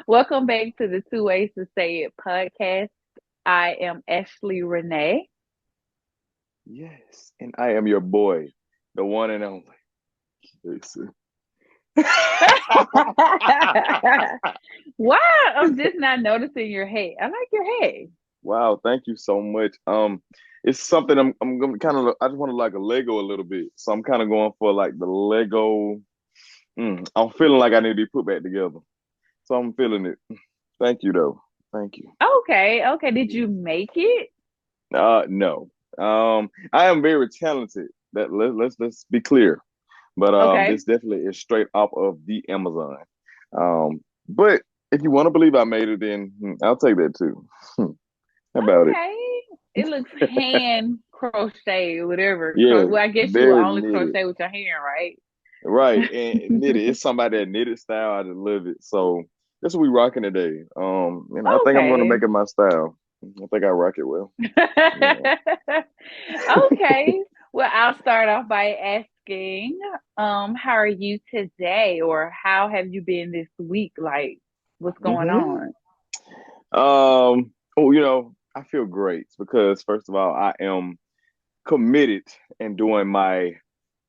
Welcome back to the 2Ways2Say It podcast. I am Ashley Renee. Yes, and I am your boy, the one and only. Listen. Why? I'm just not noticing your head. I like your head. Wow, thank you so much. It's something I'm gonna kind of I just want to like a Lego a little bit, so I'm kind of going for like the Lego. I'm feeling like I need to be put back together, so I'm feeling it. Thank you though. Thank you. Okay, okay. Did you make it? No. I am very talented. Let's be clear. But Okay, this definitely is straight off of the Amazon. But if you want to believe I made it, then I'll take that too. How about it? okay. It looks hand crochet, whatever. Yeah, Well, I guess you will very only knitted. crochet with your hand, right? Right. And knitted. It's somebody that knitted style. I just love it. So that's what we rocking today. And I think I'm gonna Okay. make it my style. I think I rock it well. Yeah. Okay. Well, I'll start off by asking, how are you today, or how have you been this week? Like, what's going hmm on? oh, I feel great because first of all, I am committed and doing my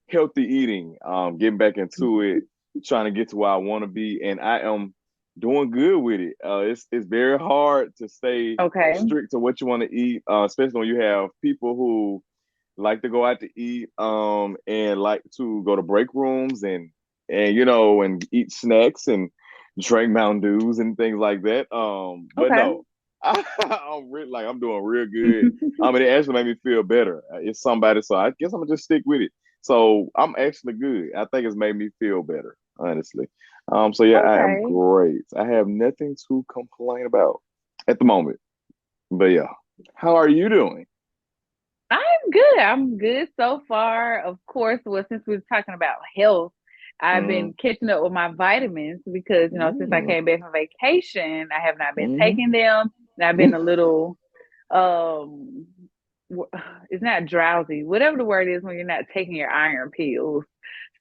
healthy eating, getting back into it, trying to get to where I want to be, and I am doing good with it. It's very hard to stay Okay. strict to what you want to eat, especially when you have people who like to go out to eat, and like to go to break rooms and and eat snacks and drink Mountain Dews and things like that. But Okay. no, I'm doing real good. It actually made me feel better. It's somebody, so I guess I'm gonna just stick with it. So I'm actually good. I think it's made me feel better, honestly. So yeah, I am Okay. great. I have nothing to complain about at the moment. But yeah, how are you doing? I'm good. I'm good so far. Of course, well, since we're talking about health, I've Mm, been catching up with my vitamins because, since I mm, came back from vacation, I have not been mm. taking them. And I've been a little um it's not drowsy, whatever the word is when you're not taking your iron pills.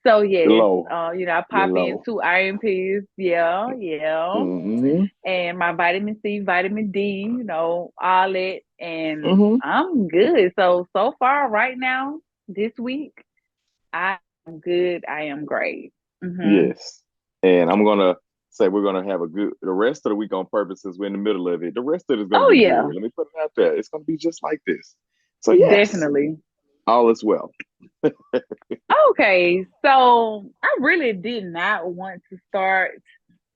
So You're yes, low. I You're pop in low. 2 iron pills. Yeah, yeah. Mm-hmm. And my vitamin C, vitamin D, all that, and Mm-hmm. I'm good. So far right now, this week, I am good. I am great. Hmm. Yes. And I'm gonna say we're gonna have a good the rest of the week on purpose since we're in the middle of it. The rest of it is gonna Oh be good. yeah, Let me put it out there. It's gonna be just like this. So yes, definitely. all is well. Okay, so I really did not want to start.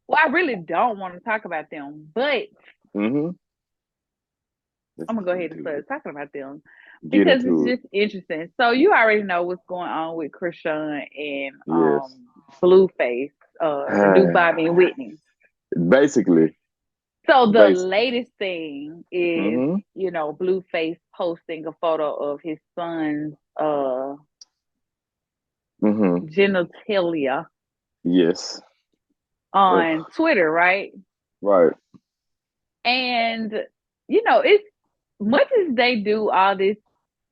Well, I really don't want to talk about them, but Mm-hmm. Let's I'm gonna go get ahead and into start it. talking about them Get because it's into it. just interesting. So you already know what's going on with Chrisean and Yes. Blueface, the new Bobby and Whitney. Basically, So the basically. latest thing is, Mm-hmm. Blueface posting a photo of his son's Mm-hmm. genitalia Yes. Ugh. on Twitter, right? Right. And it's much as they do all this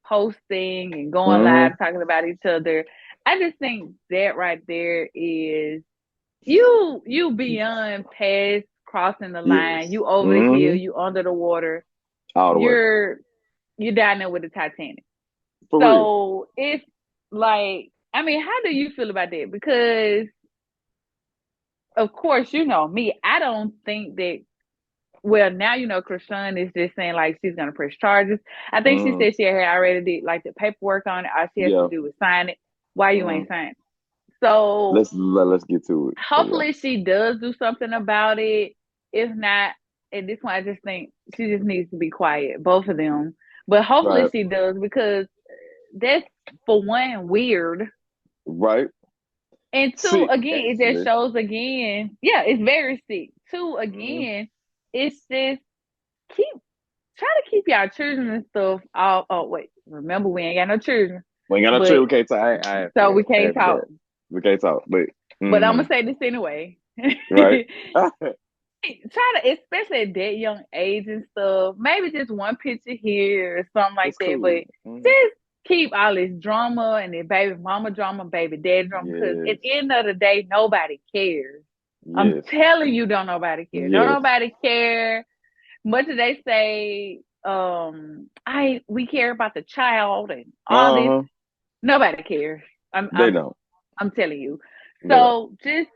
posting and going Mm-hmm. live talking about each other, I just think that right there is you beyond past crossing the line. Yes. You over the hill, Mm-hmm. you under the water, All the way. you're you're down there with the Titanic. For real. So it's like, I mean, how do you feel about that? Because of course, you know me, I don't think that. Well, now Krishan is just saying like she's gonna press charges. I think she Mm-hmm. said she had already did like the paperwork on it. All she has to Yeah. do is sign it. Why you Mm-hmm. ain't signing? So Let's get to it. But yeah. hopefully she does do something about it. If not, at this point, I just think she just needs to be quiet, both of them. But hopefully Right. she does because that's, for one, weird. Right. And two, Sick, again, it just actually. shows again, yeah, it's very sick. Two, Mm-hmm. again, it's just keep try to keep y'all children and stuff all. Oh wait, remember we ain't got no children, We ain't got no trip. but We can't talk. I so forgot. we I can't forgot. talk. We can't talk. But But I'm mm-hmm. gonna say this anyway. Right. Try to, especially at that young age and stuff, maybe just one picture here or something like It's that. cool. But Mm-hmm. just keep all this drama and the baby mama drama, baby dad drama, because at Yes. the end of the day, nobody cares. I'm Yes. telling you, don't nobody care. Don't Yes. nobody care. Much as they say, I we care about the child and all this. Uh-huh. Nobody cares. I'm They I'm don't. I'm telling you. They don't. So just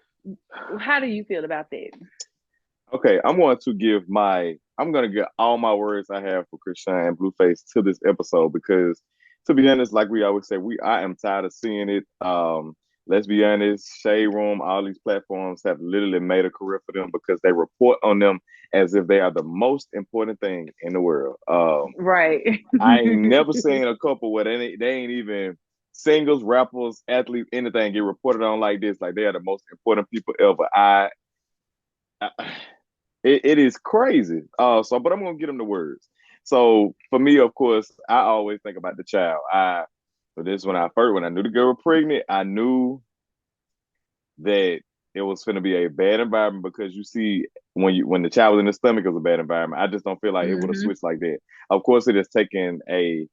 how do you feel about that? Okay, I'm gonna get all my words I have for Chrisean and Blueface to this episode because to be honest, like we always say, I am tired of seeing it. Let's be honest, Shade Room, all these platforms have literally made a career for them because they report on them as if they are the most important thing in the world. Right. I ain't never seen a couple where they ain't even singles, rappers, athletes, anything get reported on like this. Like they are the most important people ever. I it is crazy. But I'm gonna get them the words. So for me, of course, I always think about the child. For this when I knew the girl was pregnant, I knew that it was going to be a bad environment because you see when the child was in the stomach, it was a bad environment. I just don't feel like it would have Hmm. switched like that. Of course, it has taken a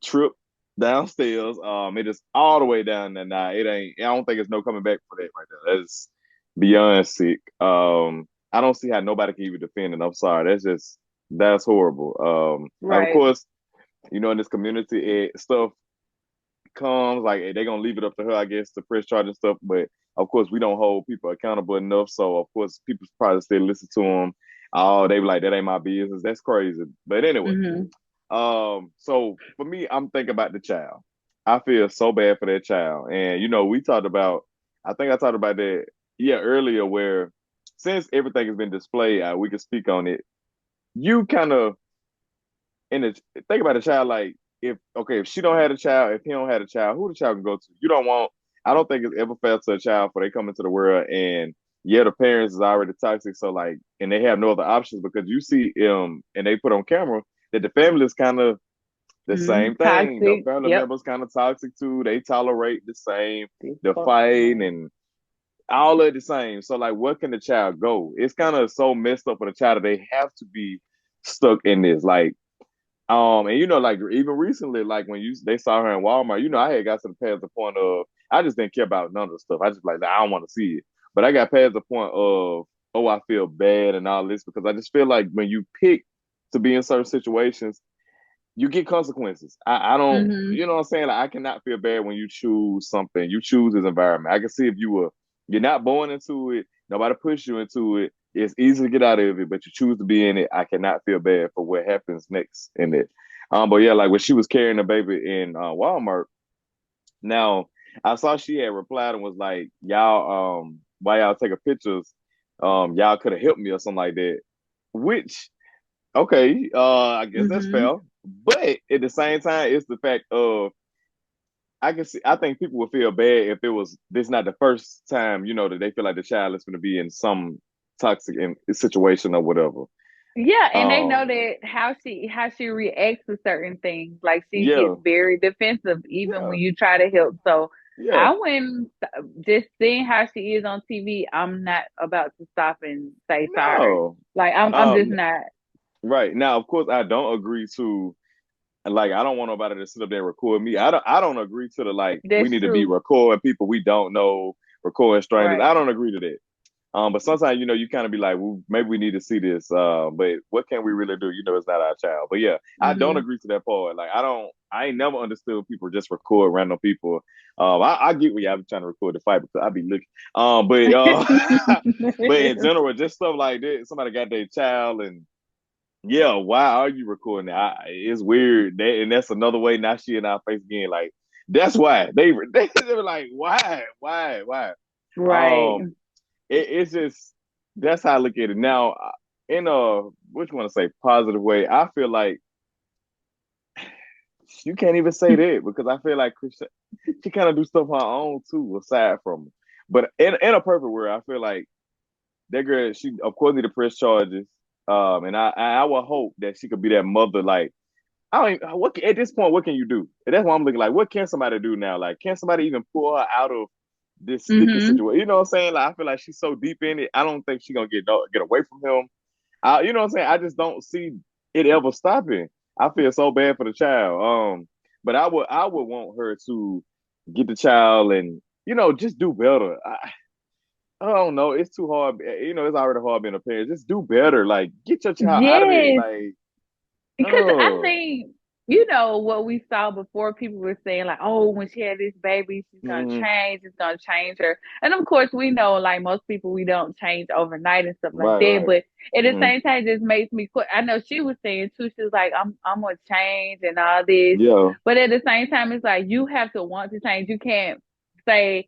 trip downstairs. It is all the way down there now. It ain't. I don't think it's no coming back for that right there. That's beyond sick. I don't see how nobody can even defend it. I'm sorry. That's horrible. Of Right. course, in this community, stuff comes like they're gonna leave it up to her, I guess, to press charge and stuff. But of course, we don't hold people accountable enough. So of course, people probably still listen to them. Oh, they be like, that ain't my business. That's crazy. But anyway, Hmm. so for me, I'm thinking about the child. I feel so bad for that child. And we talked about I think I talked about that earlier where since everything has been displayed, we can speak on it. You kind of in it think about a child like if she don't have a child, if he don't have a child, who the child can go to? You don't want I don't think it's ever fair to a child for they come into the world and the parents is already toxic, so like and they have no other options because you see and they put on camera that the family is kind of the Hmm. same thing. The Toxic. family Yep. members kind of toxic too. They tolerate the same, This the fuck fighting man. and all of the same. So like, where can the child go? It's kind of so messed up for the child that they have to be stuck in this. Like, and like even recently, like when they saw her in Walmart, I had got to the past the point of I just didn't care about none of the stuff. I just like I don't want to see it. But I got past the point of I feel bad and all this because I just feel like when you pick to be in certain situations you get consequences. I don't, Hmm. you know what I'm saying? Like, I cannot feel bad when you choose something. You choose this environment. I can see if you're not born into it, nobody pushed you into it. It's easy to get out of it, but you choose to be in it. I cannot feel bad for what happens next in it. But yeah, like when she was carrying the baby in Walmart, now I saw she had replied and was like, "Y'all, why y'all taking pictures? Y'all could have helped me or something like that." Which okay, I guess that's Hmm. fair. But at the same time, it's the fact of I can see. I think people would feel bad if it was this not the first time that they feel like the child is going to be in some toxic situation or whatever. Yeah, and they know Um, that how she reacts to certain things. Like she gets yeah, very defensive even yeah, when you try to help. So yeah. I wouldn't just seeing how she is on TV, I'm not about to stop and say sorry. No, Like I'm just um, not. right now, of course, I don't agree to like I don't want nobody to sit up there and record me. I don't agree to the like we That's need to be true. recording people we don't know, recording strangers. Right. I don't agree to that. But sometimes you kind of be like, well, maybe we need to see this. But what can we really do? It's not our child. But yeah, I don't Hmm. agree to that part. Like, I ain't never understood people just record random people. I get where y'all be trying to record the fight because I be looking. But in general, just stuff like that. Somebody got their child, and yeah, why are you recording it? It's weird. And that's another way. Now she in our face again. Like that's why they were like, why? Right. Um, it's just that's how I look at it now. In a which one to say positive way, I feel like you can't even say that because I feel like Christian, she kind of do stuff on her own too, aside from. But in a perfect world, I feel like that girl, she of course need to press charges. And I would hope that she could be that mother. Like I don't even, what at this point, what can you do? And that's what I'm looking like. What can somebody do now? Like, can somebody even pull her out of this sticky Hmm. situation? You know what I'm saying? Like, I feel like she's so deep in it. I don't think she's gonna get away from him. You know what I'm saying? I just don't see it ever stopping. I feel so bad for the child. But I would want her to get the child and just do better. I don't know. It's too hard. It's already hard being a parent. Just do better. Like, get your child out of it. Yes, Like, because I oh, think, what we saw before, people were saying like, oh, when she had this baby, she's gonna hmm change, it's gonna change her. And of course we know like most people we don't change overnight and stuff like right, that. right. But at the hmm same time, it just makes me quit. I know she was saying too, she was like, I'm gonna change and all this. Yeah. But at the same time, it's like you have to want to change. You can't say,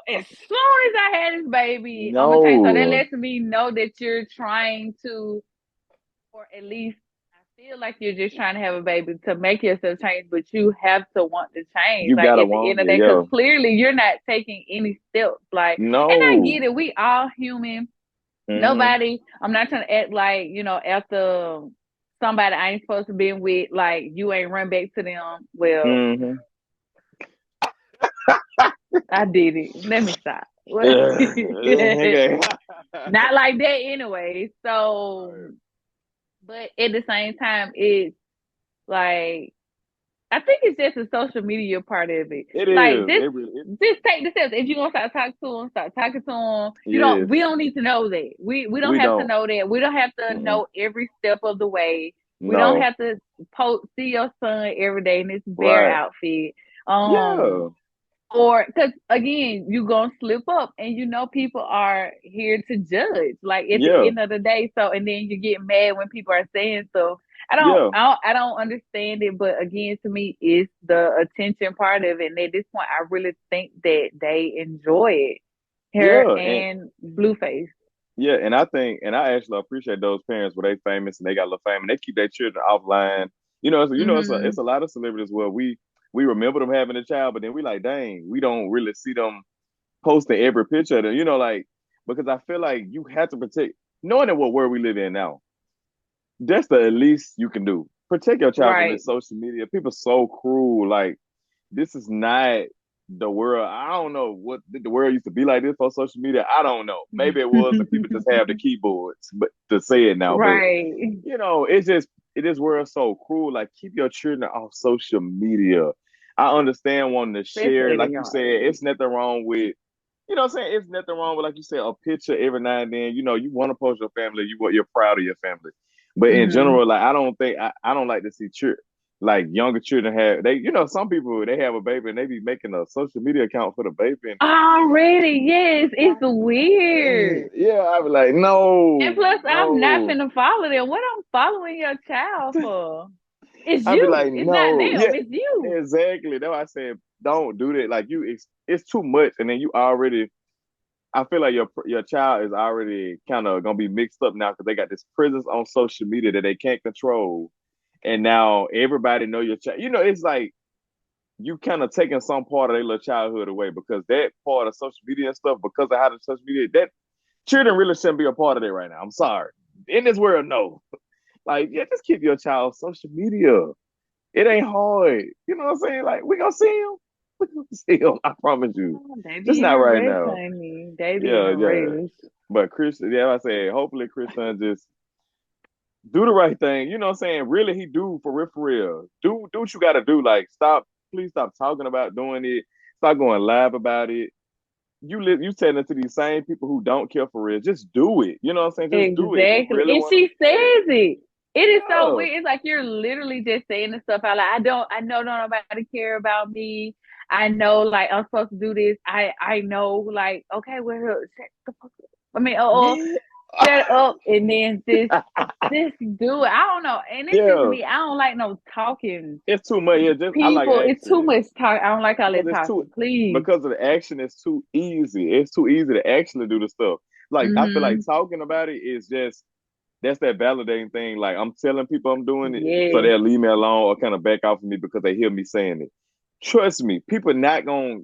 as soon as I had this baby, I'm gonna change. So that No. lets me know that you're trying to, or at least I feel like you're just trying to have a baby to make yourself change, but you have to want to change. You Like gotta at the want end of it. that, because Yeah. clearly you're not taking any steps. Like, and I No. get it. We all human. hmm Nobody. I'm not trying to act like after somebody I ain't supposed to be with, like you ain't run back to them. Well, hmm I did it. Let me stop. okay. Not like that anyway. So, Right. but at the same time, it's like I think it's just the social media part of it. It Like is. just It really. just take the steps. If you gonna start talking to them, start talking to them. We Yes. don't need to know that. We don't We have to don't. know that. We don't have to Mm-mm. know every step of the way. We don't No. have to see your son every day in this bear Right. outfit. Yeah. Or because again, you gonna slip up, and people are here to judge. Like at the Yeah. end of the day, so and then you get mad when people are saying so. Yeah. I don't understand it, but again, to me, it's the attention part of it. And at this point, I really think that they enjoy it. Her Yeah. And and Blueface. yeah, and I think, and I actually appreciate those parents where they famous and they got a little fame and they keep their children offline. It's Mm-hmm. a lot of celebrities where we remember them having a child, but then we like, dang, we don't really see them posting every picture of them. Like because I feel like you have to protect, knowing that what world we live in now. That's the least you can do. Protect your child from Right. this social media. People so cruel. Like this is not the world. I don't know what did the world used to be like this on social media. I don't know. Maybe it was, and people just have the keyboards, but to say it now. But Right. it's just this world so cruel. Like keep your children off social media. I understand wanting to share, Especially at a like you young said, age. it's nothing wrong with. What I'm saying? It's nothing wrong with, like you said, a picture every now and then. You want to post your family, you're proud of your family. But in Mm-hmm. general, like I don't like to see like younger children have some people they have a baby and they be making a social media account for the baby and Already, yes, it's man, weird. yeah, I be like, And no, plus, I'm not no. finna follow them. What I'm following your child for? It's I be you. like, It's not no, yeah, them. It's you. exactly. That's why I said don't do that. Like it's too much, and then you already. I feel like your child is already kind of gonna be mixed up now because they got this presence on social media that they can't control, and now everybody know your child. It's like you kind of taking some part of their little childhood away because that part of social media and stuff because of how the social media that children really shouldn't be a part of that right now. I'm sorry. In this world, no. Like, yeah, just keep your child social media. It ain't hard. You know what I'm saying? Like, we gonna see him. We gonna see him. I promise you. Oh, they Just be in not a right rush, now. honey. They be in Yeah, a yeah. rush. But Chris, yeah, I said, hopefully Chris Son just do the right thing. You know what I'm saying? Really, he do for real, for real. Do what you gotta do. Like, please stop talking about doing it. Stop going live about it. You telling to these same people who don't care for real. Just do it. You know what I'm saying? Just do it. If you Exactly. really And want to she be parent. says it. It is so Yeah. weird. It's like you're literally just saying the stuff out like I know don't nobody care about me. I know like I'm supposed to do this. I know like okay, well shut the fuck up. I mean, Yeah. shut up and then just do it. I don't know. And it's just Yeah. me. I don't like no talking It's too much. Yeah, just I like people. It's too action. much talk. I don't like all Because that it's too talking. Please. because of the action is too easy. It's too easy to actually do the stuff. Like I feel like Mm-hmm. talking about it is just that's that validating thing. Like I'm telling people I'm doing it, so Yes. they'll leave me alone or kind of back off of me because they hear me saying it. Trust me, people not gonna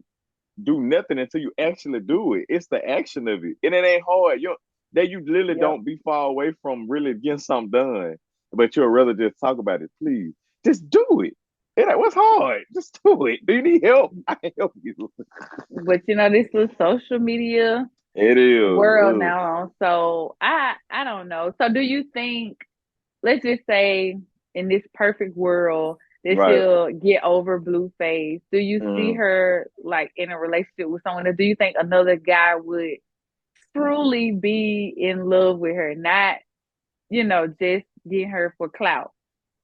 do nothing until you actually do it. It's the action of it, and it ain't hard. You literally Yep. don't be far away from really getting something done, but you'll rather just talk about it. Please, just do it. It ain't what's hard. Just do it. Do you need help? I can help you. But this is social media It is. world Ugh. now. So I don't know. So do you think, let's just say in this perfect world that Right. she'll get over Blueface, do you see Mm. her like in a relationship with someone? Or do you think another guy would truly be in love with her, not, just getting her for clout,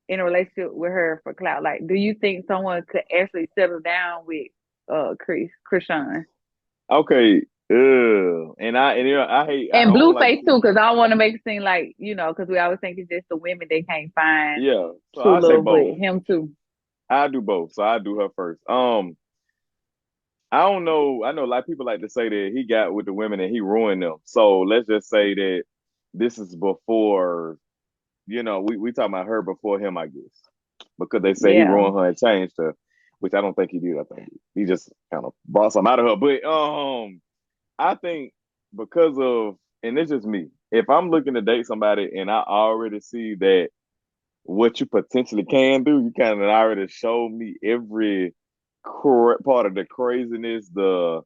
in a relationship with her for clout? Like, do you think someone could actually settle down with Chrisean? Okay. And I hate, I And don't like Blueface too, because I don't want to make it seem like, because we always think it's just the women that can't find yeah. So true I say love, but both. him too. I do both. So I do her first. I don't know. I know a lot of people like to say that he got with the women and he ruined them. So let's just say that this is before, we talking about her before him, I guess. Because they say he Yeah. ruined her and changed her, which I don't think he did. I think he just kind of brought some out of her. But I think because of, and it's just me. If I'm looking to date somebody and I already see that what you potentially can do, you kind of already showed me every part of the craziness, the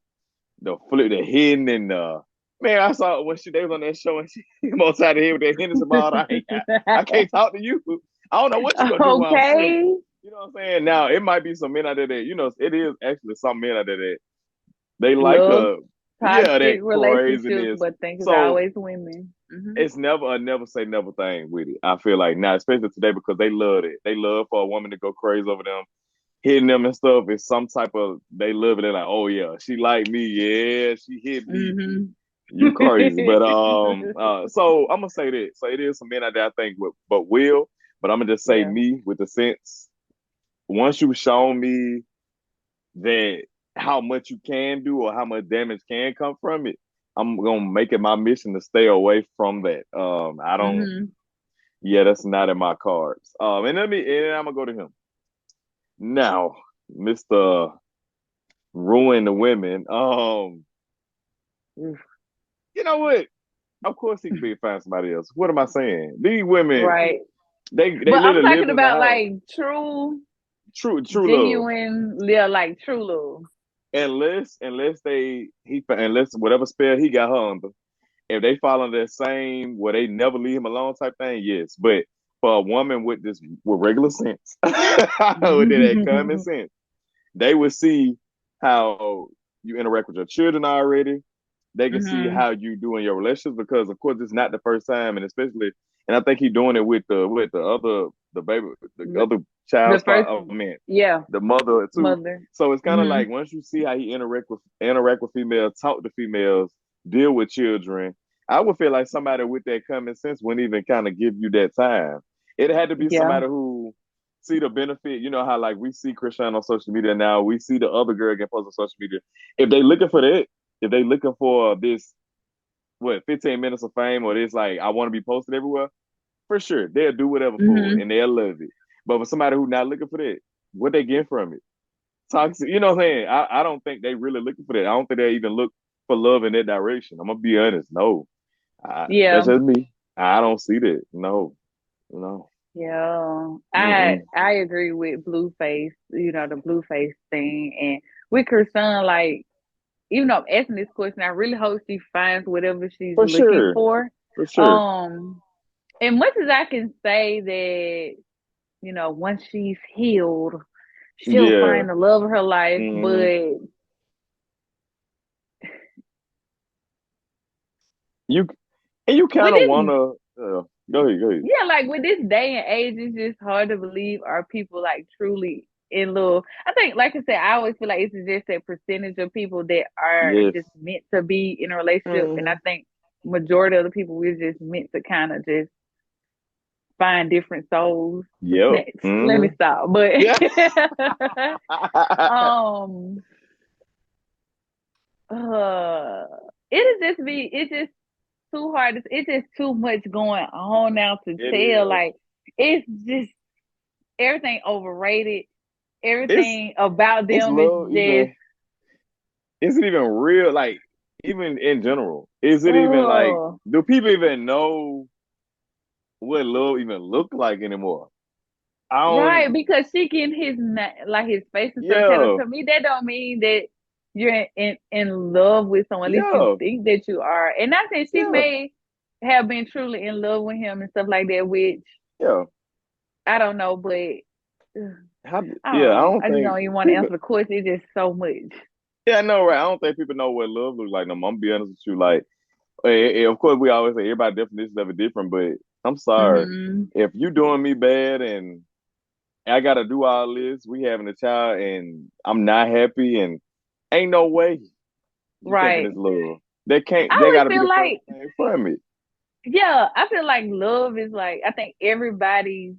flip, the hidden, and man, I saw when they was on that show and she came outside of here with that Henderson ball. I can't talk to you. I don't know what you gonna do while I'm asleep. Okay. You know what I'm saying? Now it might be some men out there that it is actually some men out there that they like Love the yeah toxic that relationships, craziness. but think it's So always women. it's never a never say never thing with it. I feel like now, especially today, because they love it. They love for a woman to go crazy over them, hitting them and stuff. It's some type of they love it. They're like, oh yeah, she like me. Yeah, she hit me. Hmm. You crazy. But so I'm gonna say this. So it is some men out there I think but will, but I'm gonna just say Yeah. me with the sense. Once you've shown me that how much you can do or how much damage can come from it, I'm gonna make it my mission to stay away from that. I don't Hmm. yeah, that's not in my cards. And I'm gonna go to him. Now, Mr. Ruin the Women. You know what? Of course he could be find somebody else. What am I saying? These women, Right. they But I'm literally talking live in the about house. like true, True love. genuine, yeah, like true love. Unless whatever spell he got her under, if they fall under that same where they never leave him alone type thing, yes. But for a woman with regular sense, with that common sense, they would see how you interact with your children already. They can see Hmm. how you do in your relationships because, of course, it's not the first time, and especially, and I think he's doing it with the baby, the other The child first, star. I mean, yeah, the mother too. mother. So it's kind of Hmm. like once you see how he interact with females, talk to females, deal with children, I would feel like somebody with that common sense wouldn't even kind of give you that time. It had to be Yeah. somebody who see the benefit. You know how like we see Chrisean on social media now, we see the other girl get posted on social media. If they looking for that, if they looking for this, 15 minutes of fame or this like I want to be posted everywhere, for sure they'll do whatever for it Hmm. and they'll love it. But for somebody who's not looking for that, what they get from it? Toxic. You know what I'm saying? I don't think they really looking for that. I don't think they even look for love in that direction. I'm gonna be honest. No, that's Yeah. just me. I don't see that. No, no. Yeah. I Mm-mm. I agree with Blueface, the Blueface thing. And with her son, like, even though I'm asking this question, I really hope she finds whatever she's For looking sure. for. For sure. Um, and much as I can say that, once she's healed, she'll Yeah. find the love of her life. Mm-hmm. But You and you with kind of this, wanna go ahead. Go ahead. yeah, like with this day and age, it's just hard to believe are people like truly in love. I think, like I said, I always feel like it's just a percentage of people that are Yes. just meant to be in a relationship, and I Mm-hmm. think majority of the people we're just meant to kind of just find different souls. Yep. Let me Mm-hmm. stop, but Yeah. um, uh, it'll just be it's just too hard. It's just too much going on now to It tell. is. Like, it's just everything overrated. It's Everything about it's them is love just even is it even real? Like even in general, is it even like oh do people even know what love even look like anymore? I right, don't. because she getting like his face and stuff tattooed. Yeah. To me, that don't mean that you're in love with someone. At least you Yeah. think that you are. And I think she Yeah. may have been truly in love with him and stuff like that, which Yeah. I don't know, but How, I don't yeah. I know. don't I just think don't even want to people. answer the question. It's just so much. Yeah, I know, right? I don't think people know what love looks like. No, more. I'm gonna be honest with you. Like Of course, we always say everybody's definition of it different, but I'm sorry. Hmm. If you doing me bad and I gotta do all this, we having a child and I'm not happy and ain't no way you thinking Right. it's love. I They always gotta be feel the furthest like, thing from it. yeah, I feel like love is like, I think everybody's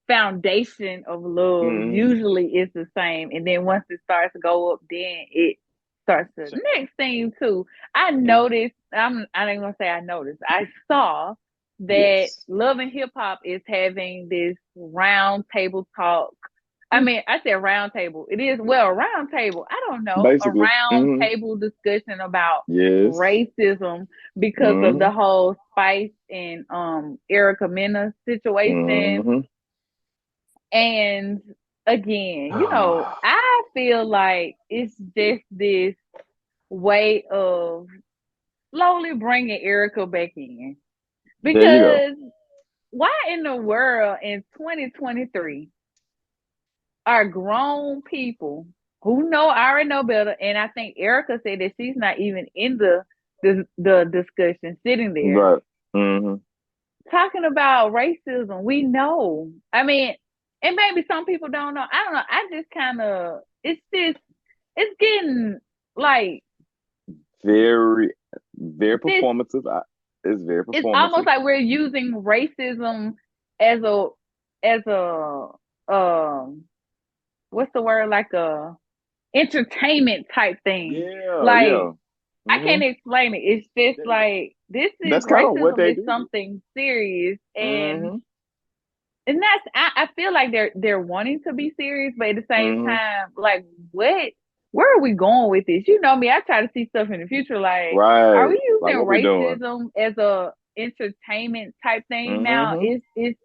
foundation of love Mm-hmm. usually is the same. And then once it starts to go up, then it starts to next thing too. I Mm-hmm. noticed, I ain't gonna say I noticed, I saw that Yes. Love and Hip Hop is having this round table talk. I mean, I said round table. It is, well, a round table. I don't know, a Basically. round Mm-hmm. table discussion about Yes. racism because of the Mm-hmm. whole Spice and Erica Mena situation. Mm-hmm. And again, I feel like it's just this way of slowly bringing Erica back in. There you go. Because why in the world in 2023 are grown people who know already know better? And I think Erica said that she's not even in the discussion sitting there Right. Mm-hmm. talking about racism. We know. I mean, and maybe some people don't know. I don't know. I just kind of, it's getting like Very, very this. performative. It's very It's almost performative. like we're using racism as a um what's the word, like a entertainment type thing. Yeah, Like yeah. I can't Mm-hmm. explain it. It's just like this is That's kind of what racism they is do. something serious, Mm-hmm. and that's I feel like they're wanting to be serious, but at the same Mm-hmm. time, like what? Where are we going with this? You know me, I try to see stuff in the future. Like, are Right. we Like using what we doing? racism as a entertainment type thing now? Mm-hmm. It's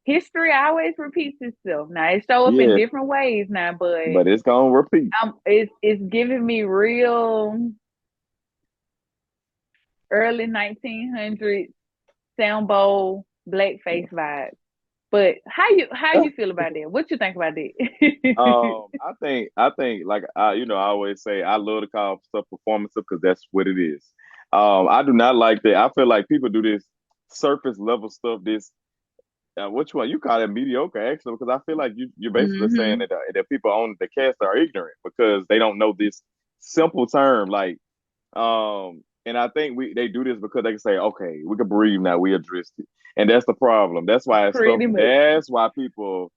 history always repeats itself. Now it show up in Yeah, different ways now, but but it's gonna repeat. it's giving me real early 1900s sound bowl blackface vibes. But how you feel about that? What you think about that? I think like I always say I love to call stuff performative because that's what it is. I do not like that. I feel like people do this surface level stuff. This which one you call it mediocre actually? Because I feel like you're basically saying Hmm. that people on the cast are ignorant because they don't know this simple term. And I think they do this because they can say, okay, we can breathe now. We addressed it, and that's the problem. That's why it's stuff. Pretty much. That's why people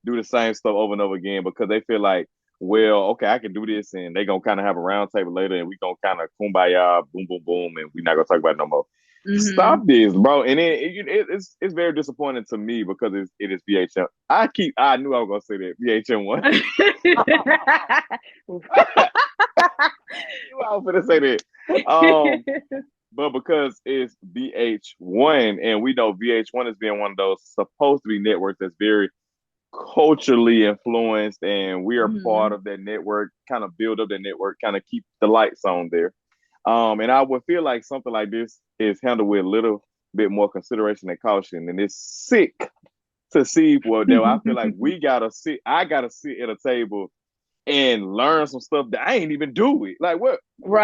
do the same stuff over and over again because they feel like, well, okay, I can do this, and they gonna kind of have a round table later, and we gonna kind of kumbaya, boom, boom, boom, and we're not gonna talk about it no more. Stop Hmm. this, bro. And it's very disappointing to me because it is VHM. I knew I was gonna say that VHM one. I was gonna say that. But because it's VH1, and we know VH1 is being one of those supposed to be networks that's very culturally influenced, and we are part Hmm. of that network, kind of build up that network, kind of keep the lights on there. And I would feel like something like this is handled with a little bit more consideration and caution. And it's sick to see, well, though I feel like I gotta sit at a table and learn some stuff that I ain't even do it. Like what?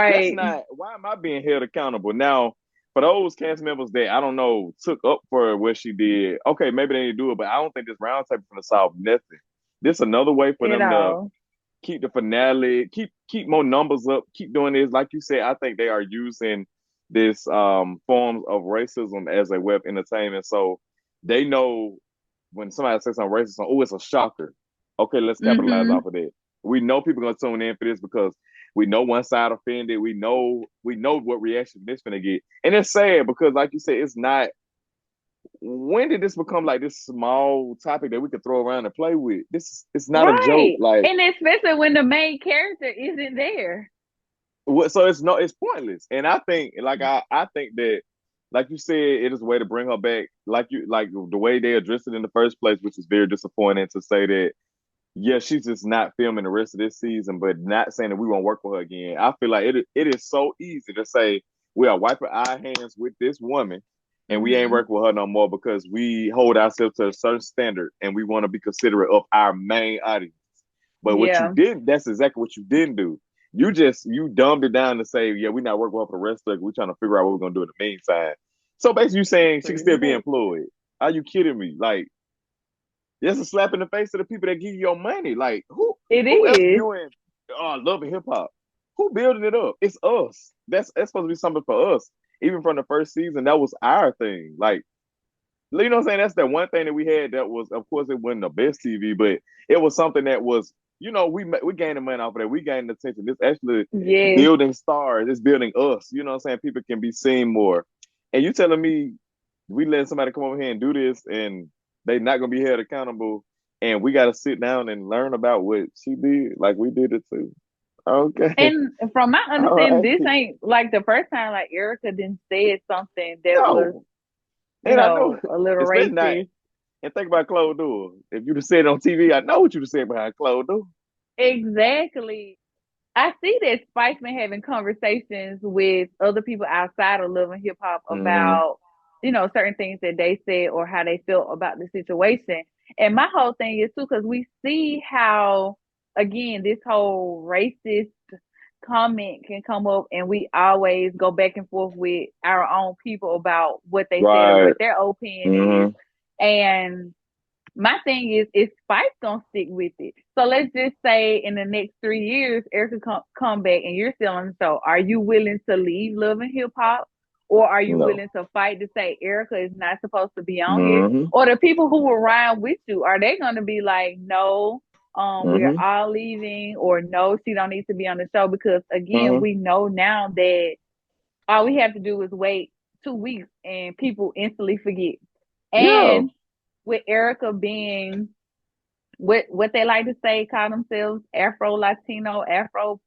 That's Right. not. Why am I being held accountable now? For those cast members that I don't know took up for what she did, okay, maybe they didn't do it, but I don't think this roundtable gonna solve nothing. This is another way for At them to all. keep the finale, keep more numbers up, keep doing this. Like you said, I think they are using this forms of racism as a web entertainment. So they know when somebody says something racist, oh, it's a shocker. Okay, let's capitalize Hmm. off of that. We know people are gonna tune in for this because we know one side offended. We know what reaction this gonna get, and it's sad because, like you said, it's not. When did this become like this small topic that we could throw around and play with? It's not a joke. Right. Like And especially when the main character isn't there. so it's pointless. And I think I think that like you said, it is a way to bring her back. Like the way they addressed it in the first place, which is very disappointing to say that yeah, she's just not filming the rest of this season, but not saying that we won't work with her again. I feel like it is so easy to say we are wiping our hands with this woman and we ain't Hmm. working with her no more because we hold ourselves to a certain standard and we want to be considerate of our main audience. But what you Yeah. did, that's exactly what you didn't do. you dumbed it down to say, yeah, we're not working well for the rest of it. We're trying to figure out what we're gonna do in the meantime. So basically, you saying she can Pretty still be much. employed? Are you kidding me? Like, that's a slap in the face to the people that give you your money. Like, It who else is. doing love and hip hop? Who building it up? It's us. That's supposed to be something for us. Even from the first season, that was our thing. Like, you know what I'm saying? That's the one thing that we had that was, of course, it wasn't the best TV, but it was something that was, we gaining money off of that. We gaining attention. This actually Yes. building stars. It's building us. You know what I'm saying? People can be seen more. And you telling me we letting somebody come over here and do this, and they not gonna be held accountable, and we got to sit down and learn about what she did, like we did it too. Okay, And from my all understanding, right, this ain't like the first time like Erica didn't say something that was, no, and I know, a little especially not. racist. And think about closed doors. If you'd have said it on TV, I know what you'd have said behind closed doors. Exactly. I see that Spice been having conversations with other people outside of Love and Hip Hop Mm-hmm. about, certain things that they said or how they felt about the situation. And my whole thing is too, because we see how, again, this whole racist comment can come up and we always go back and forth with our own people about what they said or Right. what their opinion is. Mm-hmm. And my thing is Spice gonna stick with it? So let's just say in the next 3 years, Erica come back and you're still on the show. Are you willing to leave Love and Hip Hop, or are you No. willing to fight to say Erica is not supposed to be on here? Mm-hmm. Or the people who will ride with you, are they gonna be like, no, we're Mm-hmm. all leaving, or no, she don't need to be on the show? Because again, Mm-hmm. we know now that all we have to do is wait 2 weeks and people instantly forget. Yeah. And with Erica being what they like to say, call themselves Afro Latino, Afro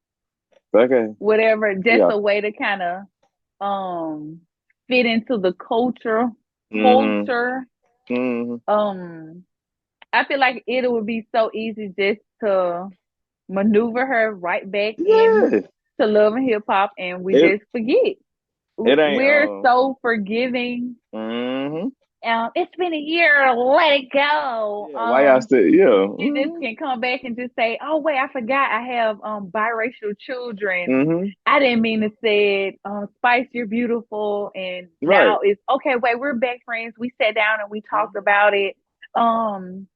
Okay. whatever, just Yeah. a way to kind of um fit into the culture. Mm-hmm. Culture. Mm-hmm. Um, I feel like it would be so easy just to maneuver her right back in Yeah. to Love and Hip Hop, and we It just forget. it ain't We're so forgiving. mm-hmm. It's been a year. Let it go. Yeah, why y'all still yeah. She just Mm-hmm. can come back and just say, "Oh wait, I forgot I have biracial children. Mm-hmm. I didn't mean to say it. Spice, you're beautiful." And Right. now it's okay. Wait, we're back friends. We sat down and we talked Mm-hmm. about it. Um,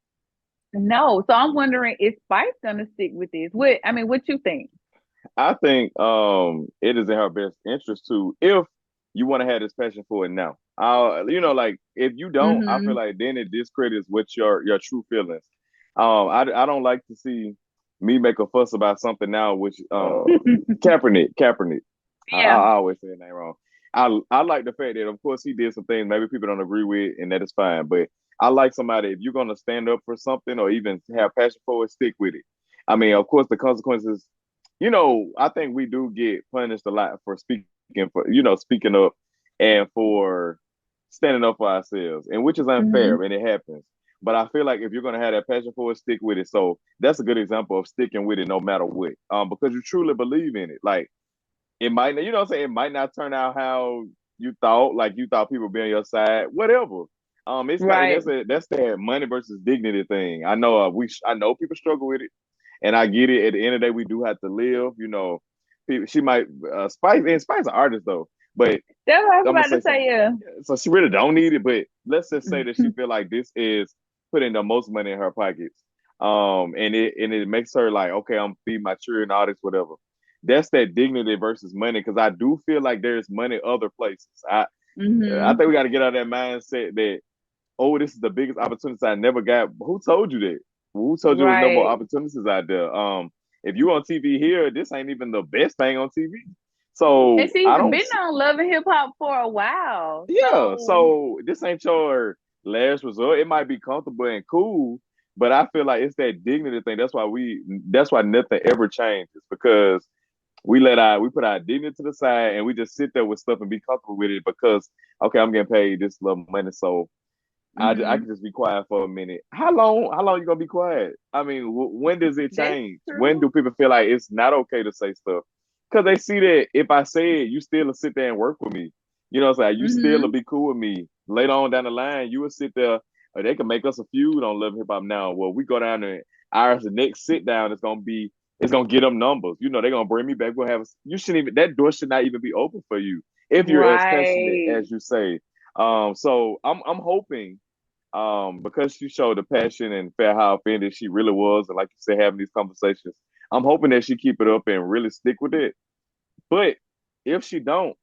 no. So I'm wondering, is Spice gonna stick with this? What you think? I think it is in her best interest to, if you want to have this passion for it now. Like if you don't, I feel Mm-hmm. like then it discredits what your true feelings. I don't like to see me make a fuss about something now, which Kaepernick. Yeah. I always say his name wrong. I like the fact that of course he did some things maybe people don't agree with, and that is fine. But I like somebody, if you're gonna stand up for something or even have passion for it, stick with it. I mean, of course, the consequences, I think we do get punished a lot for speaking up and for standing up for ourselves, and which is Mm-hmm. unfair and it happens. But I feel like if you're gonna have that passion for it, stick with it. So that's a good example of sticking with it no matter what. Because you truly believe in it. Like it might, what I'm saying, it might not turn out how you thought, like you thought people would be on your side, whatever. It's not, and Right. that's that money versus dignity thing. I know I know people struggle with it, and I get it. At the end of the day, we do have to live. She might Spice an artist though, but That's what I was I'm gonna about to say say. something. Yeah. So she really don't need it, but let's just say that she feel like this is putting the most money in her pockets. And it makes her like, okay, I'm feeding my children, all this, whatever. That's that dignity versus money, because I do feel like there's money other places. I Mm-hmm. think we got to get out of that mindset that, oh, this is the biggest opportunity I never got. Who told you that? Who told you there was no more Right. opportunities out there? If you on TV here, this ain't even the best thing on TV. So And she's I don't. been on Love and Hip Hop for a while. Yeah. So So this ain't your last resort. It might be comfortable and cool, but I feel like it's that dignity thing. That's why nothing ever changes, because we put our dignity to the side and we just sit there with stuff and be comfortable with it because, okay, I'm getting paid this little money, so I hmm can just be quiet for a minute. How long you gonna be quiet? I mean, when does it that's change? When true. do people feel like it's not okay to say stuff? Because they see that if I say it, you still will sit there and work with me. You know what I'm saying? You still will hmm be cool with me. Later on down the line, you will sit there, or they can make us a feud on Love Hip Hop now. Well, we go down there, the next sit down is gonna be It's gonna get them numbers. They're gonna bring me back. We'll have you shouldn't even that door should not even be open for you if you're as passionate Right. as you say. So I'm hoping, because she showed the passion and felt how offended she really was, and like you said, having these conversations. I'm hoping that she keep it up and really stick with it. But if she don't,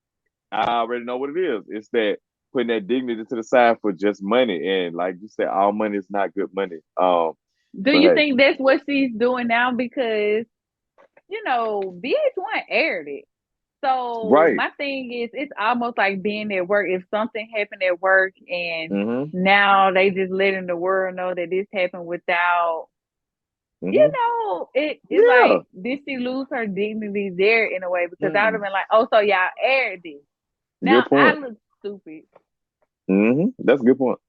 I already know what it is. It's that putting that dignity to the side for just money, and like you said, all money is not good money. Do But you hey, think that's what she's doing now? Because, VH1 aired it. So right. my thing is, it's almost like being at work. If something happened at work and Mm-hmm. now they just letting the world know that this happened without, Mm-hmm. it's Yeah. like, did she lose her dignity there in a way? Because I would have Mm. been like, oh, so y'all aired this. Good Now I point. look stupid. Mm-hmm. That's a good point.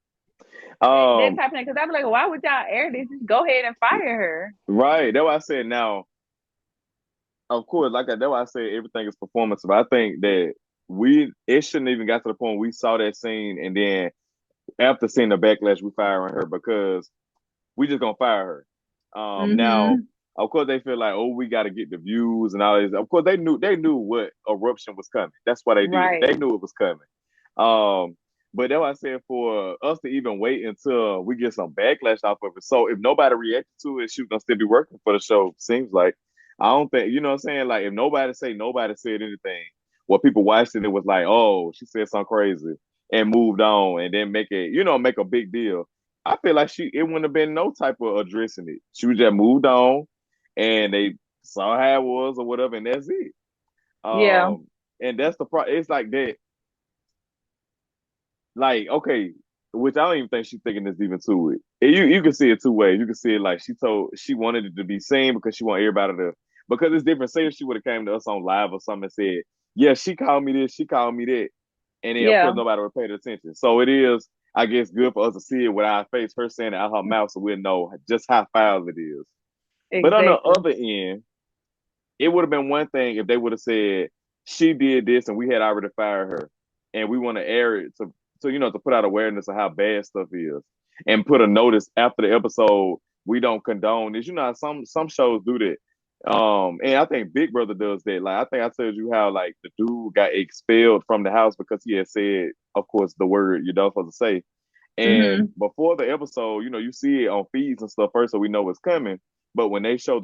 That Um, type of thing. Because I'd be like, why would y'all air this? Just go ahead and fire her. right. That's why I said now, of course, that's why I say everything is performance. But I think that it shouldn't even got to the point we saw that scene and then after seeing the backlash, we firing her because we just gonna fire her. Now, Mm-hmm. of course, they feel like, oh, we got to get the views and all this. Of course, they knew what eruption was coming. That's why they did it. Right. They knew it was coming. Um, but that's why I said for us to even wait until we get some backlash off of it. So if nobody reacted to it, shoot, gonna still be working for the show. Seems like I don't think you know what I'm saying. Like if nobody said anything, what people watched it was like, oh, she said something crazy and moved on, and then make a big deal. I feel like it wouldn't have been no type of addressing it. She just moved on, and they saw how it was or whatever, and that's it. Yeah. And that's the problem. It's like that. Like, okay, which I don't even think she's thinking this even to it. You can see it two ways. You can see it like she wanted it to be seen because she wanted everybody to because it's different. Say if she would have came to us on live or something and said, yeah, she called me this, she called me that. And then of course Yeah. nobody would pay attention. So it is, I guess, good for us to see it with our face, her saying it out her mouth so we'll know just how foul it is. But on the Exactly. other end, it would have been one thing if they would have said she did this and we had already fired her, and we want to air it to put out awareness of how bad stuff is, and put a notice after the episode. We don't condone this. Some shows do that. And I think Big Brother does that. Like I think I told you how like the dude got expelled from the house because he had said, of course, the word you're not supposed to say. And Mm-hmm. before the episode, you see it on feeds and stuff first, so we know what's coming. But when they show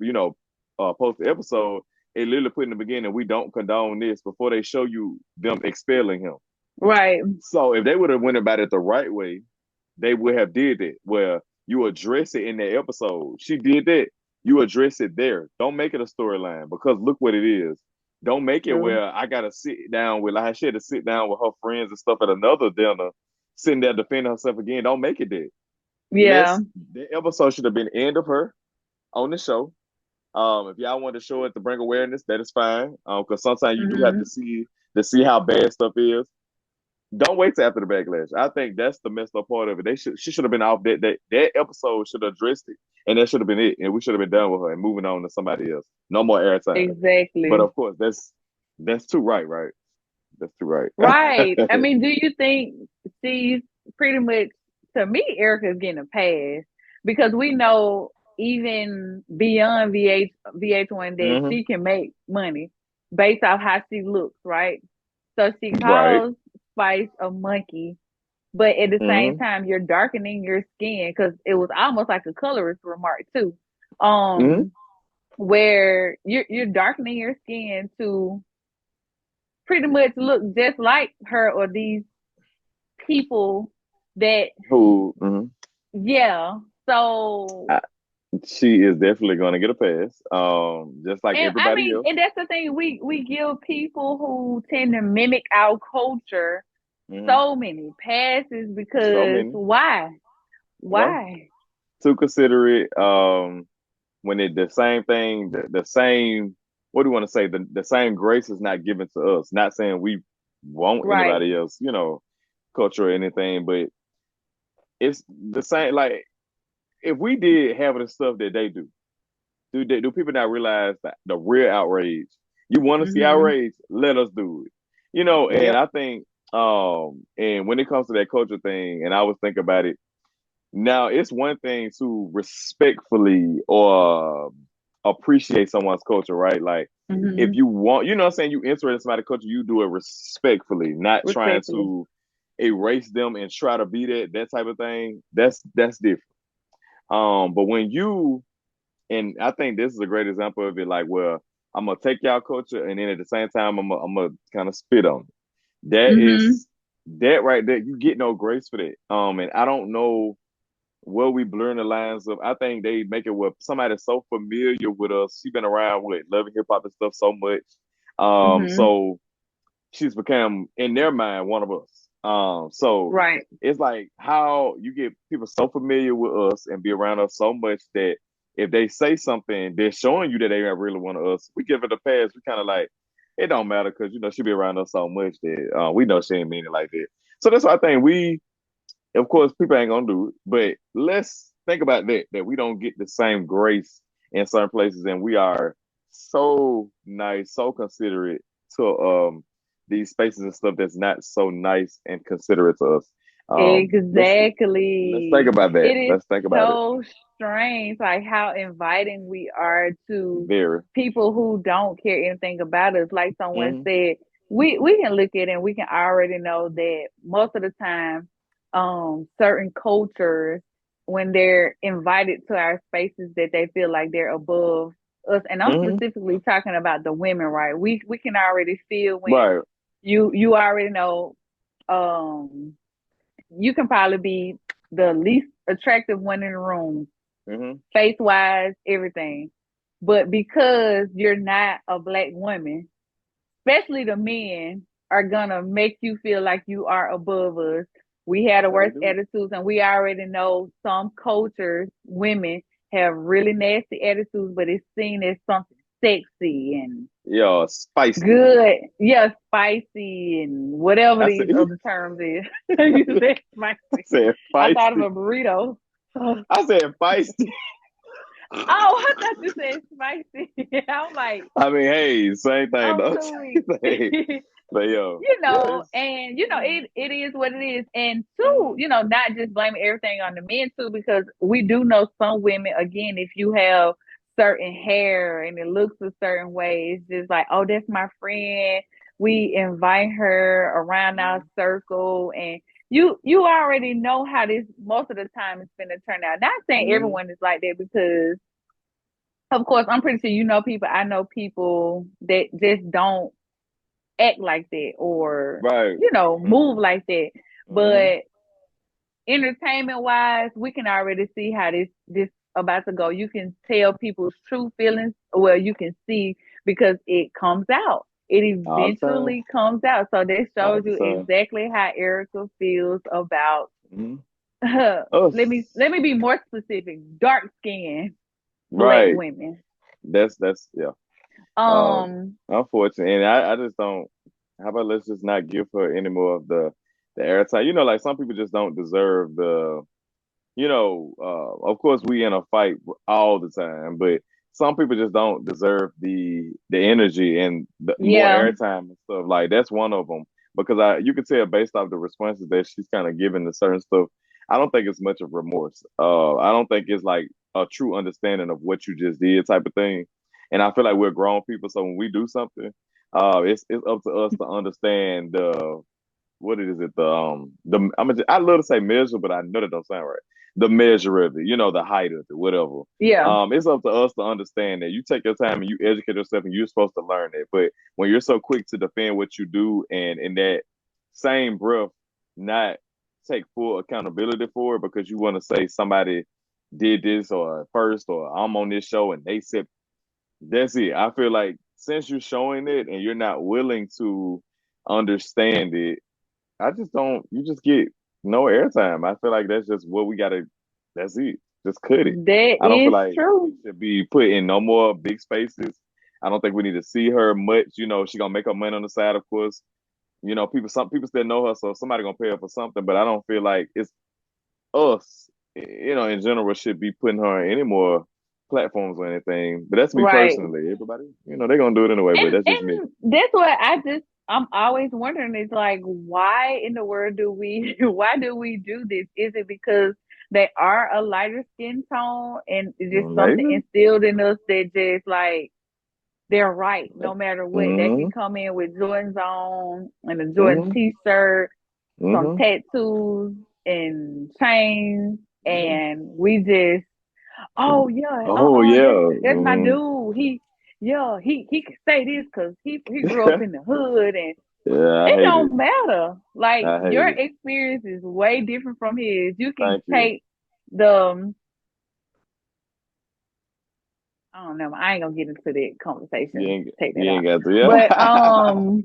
you know, post the episode, it literally put in the beginning, we don't condone this before they show you them expelling him. Right. So if they would have went about it the right way, they would have did it where you address it in that episode. She did that. You address it there. Don't make it a storyline because look what it is. Don't make it True. where I gotta sit down with like she had to sit down with her friends and stuff at another dinner, sitting there defending herself again. Don't make it that. Yeah. Let's The episode should have been the end of her on the show. If y'all want to show it to bring awareness, that is fine. Because sometimes you do have Mm-hmm. to see how bad stuff is. Don't wait till after the backlash. I think that's the messed up part of it. She should have been off that episode should have addressed it, and that should have been it, and we should have been done with her and moving on to somebody else. No more airtime. But Exactly. of course, that's too right, right? That's too right. Right. I mean, do you think she's pretty much, to me, Erica's getting a pass because we know even beyond VH1 that Hmm. she can make money based off how she looks, right? So she Right. calls Spice a monkey, but at the same Hmm. time, you're darkening your skin because it was almost like a colorist remark too. Hmm. Where you're darkening your skin to pretty much look just like her or these people that, Who? Hmm. yeah. So, She is definitely going to get a pass. Just like and I everybody mean, else. and that's the thing, we give people who tend to mimic our culture Hmm. so many passes So because many. Right. why? Too considerate. When the same thing, the same, what do you want to say? The same grace is not given to us. Not saying we want Right. anybody else, culture or anything, but it's the same. Like if we did have the stuff that they do people not realize that the real outrage? You want to see Mm-hmm. outrage? Let us do it. And Yep. I think, and when it comes to that culture thing, and I was thinking about it. Now, it's one thing to respectfully or appreciate someone's culture, right? Like if Hmm. you want, you know what I'm saying, you interested in somebody's culture, you do it respectfully, not trying Respectfully. to erase them and try to be that type of thing. That's different. But when you and I think this is a great example of it, like, well, I'm gonna take y'all culture and then at the same time I'm gonna kind of spit on it. That Hmm. is that right there, you get no grace for that. And I don't know where we blurring the lines of. I think they make it where somebody that's so familiar with us. She's been around with loving hip hop and stuff so much. Hmm. So she's become in their mind one of us. So Right. it's like how you get people so familiar with us and be around us so much that if they say something, they're showing you that they are really one of us. We give it a pass. We kind of like it don't matter because she be around us so much that we know she ain't mean it like that. So that's why I think we of course, people ain't gonna do it, but let's think about that we don't get the same grace in certain places, and we are so nice, so considerate to these spaces and stuff that's not so nice and considerate to us. Let's think Exactly. about that. It is Let's think about it. so strange, like how inviting we are to Very. people who don't care anything about us. Like someone Mm-hmm. said, we can look at it and we can already know that most of the time, certain cultures, when they're invited to our spaces, that they feel like they're above us. And I'm Mm-hmm. specifically talking about the women, right? We can already feel when Right. you already know. Um, you can probably be the least attractive one in the room, Mm-hmm. face wise, everything. But because you're not a black woman, especially the men are gonna make you feel like you are above us. We had That's the how they worst do attitudes, and we already know some cultures, women have really nasty attitudes, but it's seen as something sexy and it. Yeah, spicy. good. Yeah, spicy and whatever I said, these other terms is. You said I spicy. said I thought of feisty. a burrito. Oh, I said feisty. I thought you said spicy. I'm like, I mean, hey, same thing I'm though. too weak. Hey, but yo, yeah, it's And it is what it is. And two, mm-hmm. not just blaming everything on the men too, because we do know some women, again, if you have certain hair and it looks a certain way, it's just like, oh, that's my friend. We invite her around our circle, and you already know how this most of the time is gonna turn out. Not saying Mm-hmm. everyone is like that, because of course I'm pretty sure people. I know people that just don't act like that, or Right. move like that. Mm-hmm. But entertainment wise, we can already see how this about to go. You can tell people's true feelings. Well, you can see, because it comes out. It All the time. eventually comes out. So that All shows the you time. exactly how Erica feels about Mm-hmm. let me be more specific. Dark skinned black Right. women. That's yeah. Um, Um Unfortunate, and I just don't. How about let's just not give her any more of the airtime? Like some people just don't deserve the. Of course we in a fight all the time, but some people just don't deserve the energy and the more yeah. airtime and stuff. Like that's one of them because you can tell based off the responses that she's kind of giving to certain stuff. I don't think it's much of remorse. I don't think it's like a true understanding of what you just did type of thing. And I feel like we're grown people, so when we do something, it's up to us to understand the what it is it the I love to say measure, but I know that don't sound right. The measure of it, the height of it, whatever. Yeah. It's up to us to understand that you take your time and you educate yourself, and you're supposed to learn it. But when you're so quick to defend what you do, and in that same breath, not take full accountability for it because you want to say somebody did this or first or I'm on this show and they said that's it. I feel like since you're showing it and you're not willing to understand it, I just don't. You just get no airtime. I feel like that's just what we gotta. That's it. Just cut it. That I don't feel is like she true. should be put in no more big spaces. I don't think we need to see her much. She gonna make her money on the side, of course. Some people still know her, so somebody gonna pay her for something. But I don't feel like it's us. In general, should be putting her on any more platforms or anything. But that's me Right. personally. Everybody, they're gonna do it anyway. But that's just me. And that's what I'm always wondering, is like, why in the world do we why do we do this? Is it because they are a lighter skin tone, and it's just something Maybe. instilled in us that just like they're right no matter what. They can Mm-hmm. come in with Jordans on and a Jordan Mm-hmm. t-shirt, some Mm-hmm. tattoos and chains, Yeah. and we just, oh yeah, Oh yeah. that's my Mm-hmm. dude. Yeah, he can say this because he grew up in the hood, and Yeah, I it hate it. don't matter. Like I hate your it. experience is way different from his. You can Thank you. take the I don't know. I ain't gonna get into that conversation. Take that You out. ain't got to. But Yeah.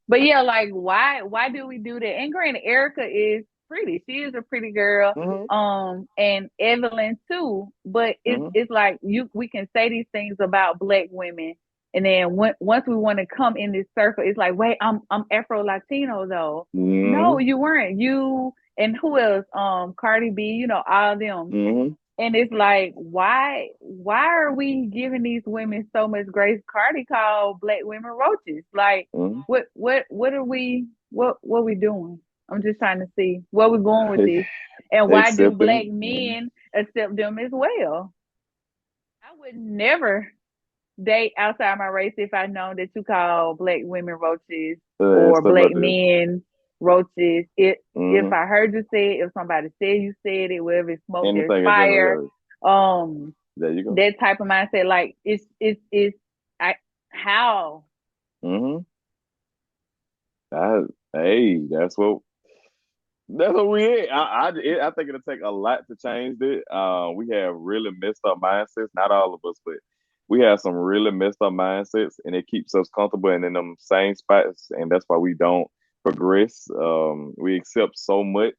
but yeah, like why do we do that? And granted, Erica is pretty. She is a pretty girl. Mm-hmm. And Evelyn too. But Mm-hmm. it's like we can say these things about black women, and then once we want to come in this circle, it's like, wait, I'm Afro Latino though. No, Mm-hmm. you weren't. You and who else? Cardi B. You know all of them. Mm-hmm. And it's like, why are we giving these women so much grace? Cardi called black women roaches. Like, Mm-hmm. what are we what we doing? I'm just trying to see where we're going with this. And why do black Accepting. Mm-hmm. men accept them as well? I would never date outside my race if I known that you call black women roaches And or stuff black like that. men roaches. If Mm-hmm. I heard you say it, if somebody said you said it, wherever it's smoke, there's Anything in general, fire. yeah. Um, There you go. that type of mindset, like it's I how Mm-hmm. That, hey, that's what we is. I think it'll take a lot to change it. We have really messed up mindsets. Not all of us, but we have some really messed up mindsets, and it keeps us comfortable and in them same spots, and that's why we don't progress. We accept so much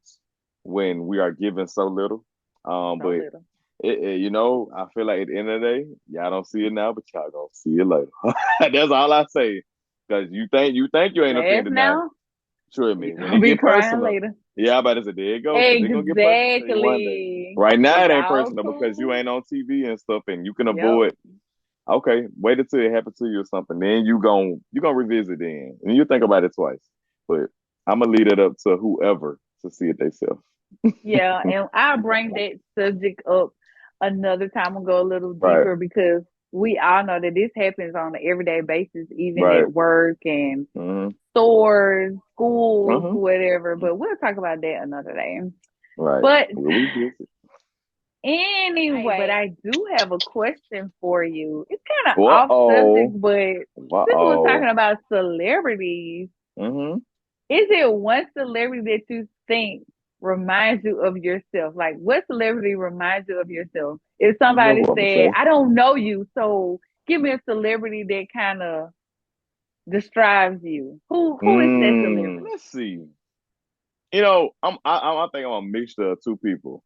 when we are given so little. so But little. I feel like at the end of the day, y'all don't see it now, but y'all gonna see it later. That's all I say. Because you think you ain't Last offended now. now, Trust you me, when gonna it be get crying personal, later. yeah, I about to say there you go, because it gonna get personal to you one day. Exactly. Right now For it ain't y'all personal because you too. ain't on TV and stuff, and you can Yep. avoid. Okay, wait until it happens to you or something, then you gonna revisit then, and you think about it twice. But I'm gonna leave it up to whoever to see it themselves. Yeah, and I'll bring that subject up another time and go a little Right, deeper because we all know that this happens on an everyday basis, even right, at work and mm-hmm. stores, schools, Uh-huh. whatever. But we'll talk about that another day. Right. But We'll revisit. anyway, but I do have a question for you. It's kind of off Uh-oh. subject, but since we're Uh-oh. talking about celebrities, Mm-hmm. is it one celebrity that you think reminds you of yourself? Like, what celebrity reminds you of yourself? If You know somebody who I'm gonna said, say. I don't know you, so give me a celebrity that kind of describes you. Who is that celebrity? Let's see. I think I'm a mixture of two people.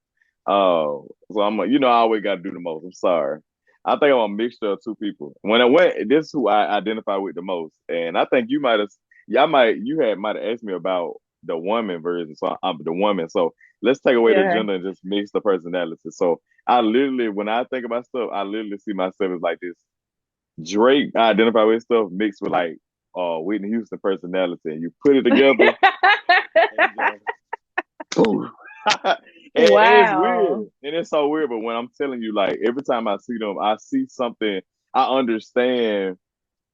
So I always got to do the most. I'm sorry. I think I'm a mixture of two people. When I went, this is who I identify with the most, and I think you might have asked me about the woman version. So I'm the woman. So let's take away the Yeah. gender and just mix the personality. So I literally, when I think about stuff, I literally see myself as like this Drake. I identify with stuff mixed with like Whitney Houston personality, and you put it together and just boom. And it's Wow. weird. And it's so weird. But when I'm telling you, like, every time I see them, I see something I understand.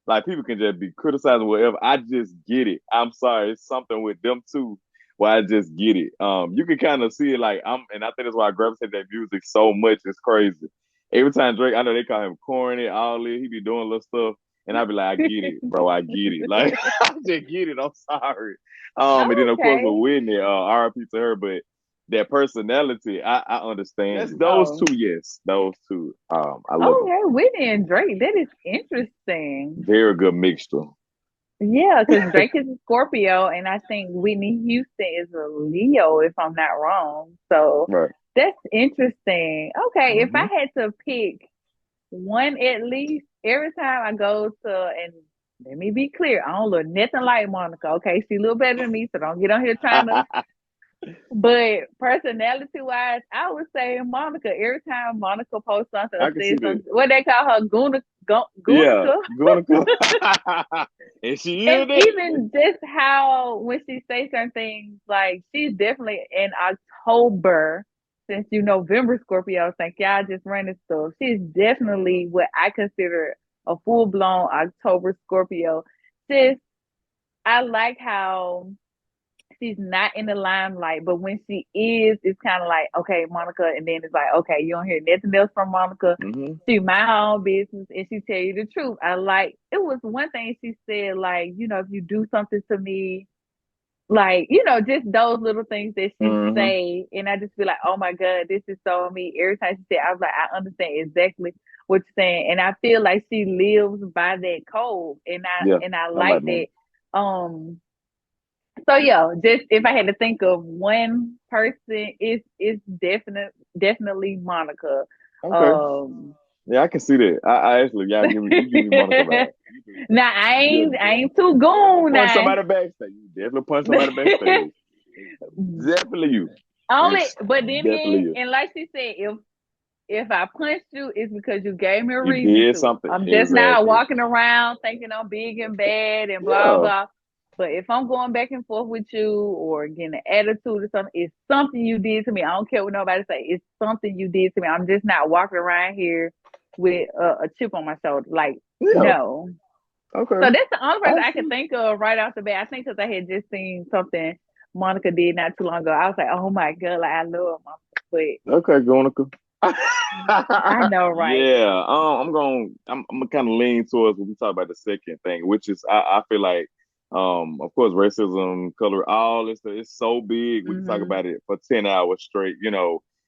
Like, people can just be criticizing whatever. I just get it. I'm sorry. It's something with them too where I just get it. You can kind of see it like and I think that's why I gravitate that music so much. It's crazy. Every time Drake, I know they call him corny, all this, he be doing little stuff. And I be like, I get it, bro. I get it. Like, I just get it. I'm sorry. And then of course with Okay. Whitney, RIP to her, but that personality, I understand. That's those Oh, two, yes, those two. I love them. okay. Whitney and Drake. That is interesting. Very good mixture. Yeah, because Drake is a Scorpio, and I think Whitney Houston is a Leo, if I'm not wrong. So Right. that's interesting. Okay, if I Mm-hmm. had to pick one at least, every time I go to, and let me be clear, I don't look nothing like Monica. Okay, she a little better than me, so don't get on here trying to. But personality wise, I would say Monica. Every time Monica posts something or I can see says that. something, what they call her, Yeah, Gunica. gonna come. And she And is that. even just how when she says certain things, like she's definitely an October since you November Scorpio, think y'all just running stuff. She's definitely what I consider a full blown October Scorpio. Sis, I like how she's not in the limelight, but when she is, it's kind of like, okay, Monica, and then it's like, okay, you don't hear nothing else from Monica. Mm-hmm. She mind her own business and she tell you the truth. I like it was one thing she said, like, if you do something to me, like, just those little things that she Mm-hmm. say, and I just feel like, oh my God, this is so me. Every time she said, I was like, I understand exactly what you're saying. And I feel like she lives by that code. And I Yeah, and I I like like Monica. that. So yeah, just if I had to think of one person, it's definitely Monica. Okay. Um Yeah, I can see that. I actually, yeah, you give me Monica vibe. You do. now I Yeah, ain't I ain't too definitely goon punch now. somebody backstage. You definitely punch somebody backstage. Definitely you. Only, It's but then definitely again, you. and like she said, if I punched you, it's because you gave me a You reason did to. something. I'm just not Exactly. walking around thinking I'm big and bad and blah Yeah. blah. But if I'm going back and forth with you or getting an attitude or something, it's something you did to me. I don't care what nobody say. It's something you did to me. I'm just not walking around here with a chip on my shoulder. Like, Yeah. no. Okay. So that's the only person I I can see. think of right off the bat. I think because I had just seen something Monica did not too long ago. I was like, oh my God, like I love Monica. But Okay, Gonica. I know, right? Yeah. I'm gonna kind of lean towards when we talk about the second thing, which is I feel like of course racism, color, all this stuff, it's so big. We can talk Mm-hmm. about it for 10 hours straight.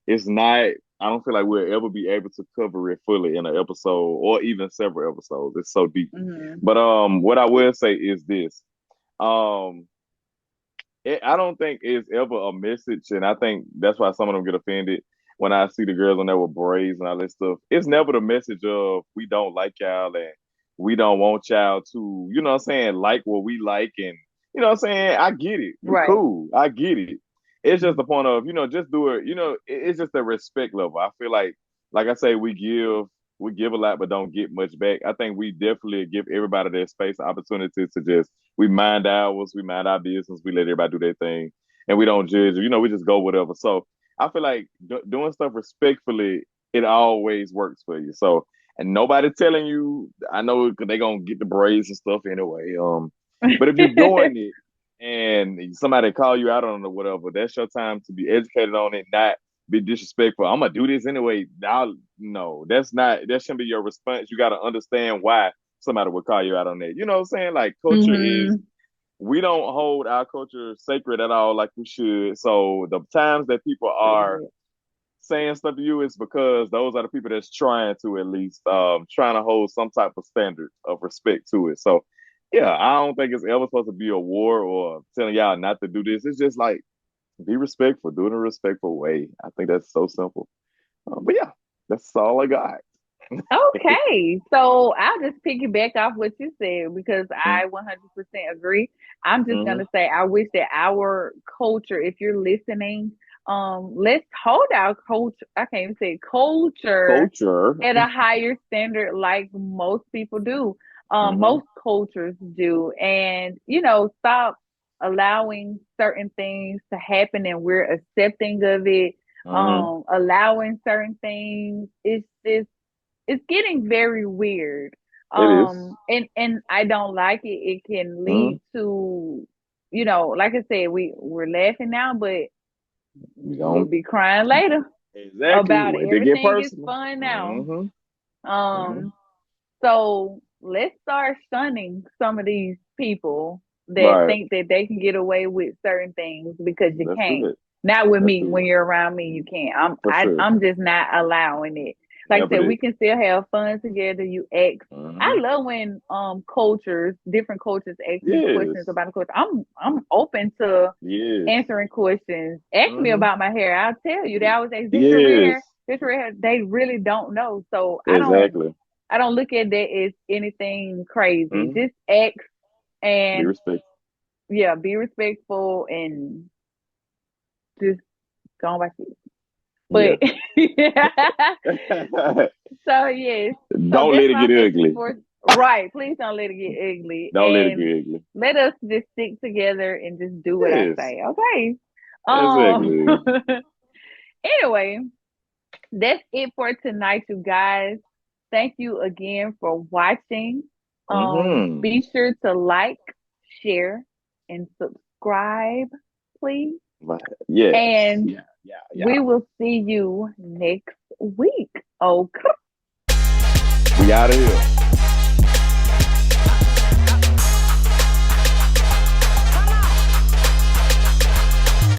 It's not I don't feel like we'll ever be able to cover it fully in an episode or even several episodes. It's so deep. Mm-hmm. But what I will say is this. Um I don't think it's ever a message, and I think that's why some of them get offended when I see the girls on there with braids and all that stuff. It's never the message of we don't like y'all and we don't want y'all to, what I'm saying, like what we like, and what I'm saying. I get it. We Right. cool. I get it. It's just the point of, just do it. It's just a respect level. I feel like I say, we give a lot, but don't get much back. I think we definitely give everybody their space, opportunity to just we mind ours, we mind our business, we let everybody do their thing, and we don't judge. We just go whatever. So I feel like doing stuff respectfully, it always works for you. So and nobody telling you, I know they gonna get the braids and stuff anyway. But if you're doing it and somebody call you out on it or whatever, that's your time to be educated on it, not be disrespectful. I'm gonna do this anyway. Now, no, that shouldn't be your response. You got to understand why somebody would call you out on that. You know what I'm saying? Like culture is Mm-hmm. we don't hold our culture sacred at all like we should. So the times that people are saying stuff to you is because those are the people that's trying to at least trying to hold some type of standard of respect to it. So yeah, I don't think it's ever supposed to be a war or telling y'all not to do this. It's just like be respectful, do it in a respectful way. I think that's so simple. But yeah, that's all I got. Okay, so I'll just piggyback off what you said because I 100% agree. I'm just Mm-hmm. gonna say I wish that our culture, if you're listening, let's hold our culture. I can't even say culture Culture. at a higher standard like most people do. Mm-hmm. Most cultures do, and stop allowing certain things to happen, and we're accepting of it. Mm-hmm. Allowing certain things. It's getting very weird. It is. And I don't like it. It can Mm-hmm. lead to, like I said, we're laughing now, but You we'll don't be crying later exactly about when it. they get Everything is personal. fun now. Mm-hmm. Mm-hmm. Um, so let's start shunning some of these people that Right. think that they can get away with certain things because you Let's do can't. it. Not with Let's me. do When it. you're around me, you can't. For sure. I'm just not allowing it. Like Yeah, I but said, we it. can still have fun together. You ask. I Mm-hmm. love when different cultures ask me questions Yes. about the culture. I'm open to Yes. answering questions. Ask me Mm-hmm. about my hair. I'll tell you. They always ask, "This your real hair? Yes. This your real hair?" They really don't know. So Exactly. I don't look at that as anything crazy. Mm-hmm. Just ask Be and respectful. yeah, be respectful and just go on by it. Yeah. But so yes, so Don't that's let it my get message ugly. for right. Please don't let it get ugly Don't let it and get ugly. let us just stick together and just do what I Yes. say. Okay. Um Exactly. Anyway, that's it for tonight, you guys. Thank you again for watching. Mm-hmm. Be sure to like, share, and subscribe, please. Yes. And we will see you next week. Okay. We out of here.